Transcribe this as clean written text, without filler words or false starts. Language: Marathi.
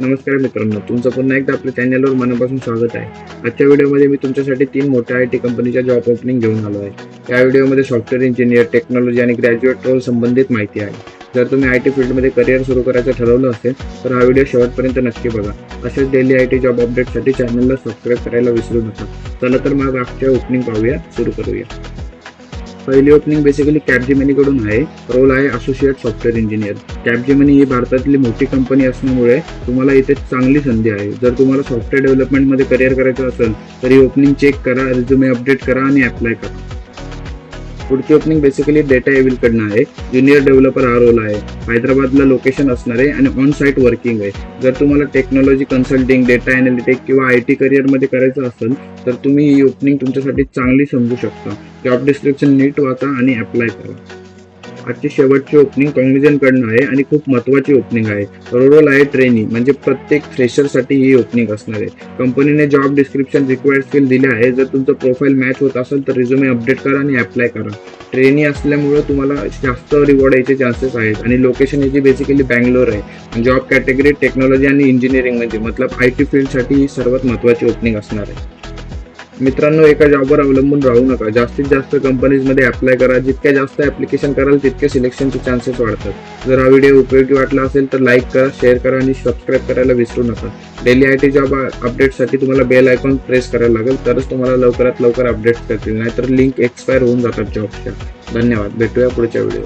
नमस्कार मित्रांनो, तुमचं पुन्हा एकदा आपल्या चॅनलवर मनापासून स्वागत आहे. आजच्या व्हिडिओमध्ये मी तुमच्यासाठी 3 मोठ्या IT कंपनीच्या जॉब ओपनिंग घेऊन आलो आहे. या व्हिडिओमध्ये सॉफ्टवेअर इंजिनियर, टेक्नॉलॉजी आणि ग्रॅज्युएट रोल संबंधित माहिती आहे. जर तुम्ही IT फील्डमध्ये करिअर सुरू करायचं ठरवलं असेल तर हा व्हिडिओ शेवटपर्यंत नक्की बघा. अशाच डेली IT जॉब अपडेटसाठी चॅनलला सबस्क्राईब करायला विसरू नका. चला तर मग आजच्या ओपनिंग पाहूया, सुरू करूया. पहिली ओपनिंग बेसिकली कॅपजेमिनी कडून आहे. रोल आहे असोसिएट सॉफ्टवेअर इंजिनियर. कॅपजेमिनी ही भारतातली मोठी कंपनी असल्यामुळे तुम्हाला इथे चांगली संधी आहे. जर तुम्हाला सॉफ्टवेअर डेव्हलपमेंटमध्ये करिअर करायचं असेल तर ही ओपनिंग चेक करा, रिझ्युमे अपडेट करा आणि अप्लाय करा. पुढची ओपनिंग बेसिकली डेटा एव्हिल कडनं आहे. ज्युनियर डेव्हलपर हा रोल आहे. हैदराबादला लोकेशन असणार आहे आणि ऑन साईट वर्किंग आहे. जर तुम्हाला टेक्नॉलॉजी कन्सल्टिंग, डेटा एनालिटिक किंवा IT करिअरमध्ये करायचं असेल तर तुम्ही ही ओपनिंग तुमच्यासाठी चांगली समजू शकता. जॉब डिस्क्रिप्शन नीट वाचा आणि अप्लाय करा. आजची शेवटची ओपनिंग कॉग्निझंट कडनं आहे आणि खूप महत्त्वाची ओपनिंग आहे. रोल आहे ट्रेनी, म्हणजे प्रत्येक फ्रेशरसाठी ही ओपनिंग असणार आहे. कंपनीने जॉब डिस्क्रिप्शन रिक्वायर्ड स्किल दिले आहे. जर तुमचं प्रोफाईल मॅच होत असेल तर रिझ्युमे अपडेट करा आणि अप्लाय करा. ट्रेनी असल्यामुळे तुम्हाला जास्त रिवॉर्ड यायचे चान्सेस आहेत आणि लोकेशन याची बेसिकली बँगलोर आहे. जॉब कॅटेगरी टेक्नॉलॉजी आणि इंजिनिअरिंग म्हणजे मतलब IT फील्डसाठी ही सर्वात महत्त्वाची ओपनिंग असणार आहे. मित्रांनो, एका जॉबवर अवलंबून राहू नका. जास्तीत जास्त कंपनीजमध्ये अप्लाय करा. जितक्या जास्त ऍप्लिकेशन कराल तितके सिलेक्शनचे चान्सेस वाढतात. जर हा व्हिडिओ उपयोगी वाटला असेल तर लाईक करा, शेअर करा आणि सबस्क्राईब करायला विसरू नका. डेली IT जॉब अपडेटसाठी तुम्हाला बेल आयकॉन प्रेस करायला लागेल, तरच तुम्हाला लवकरात लवकर अपडेट्स करतील. नाहीतर लिंक एक्सपायर होऊन जातात जॉबच्या. धन्यवाद. भेटूया पुढच्या व्हिडिओ.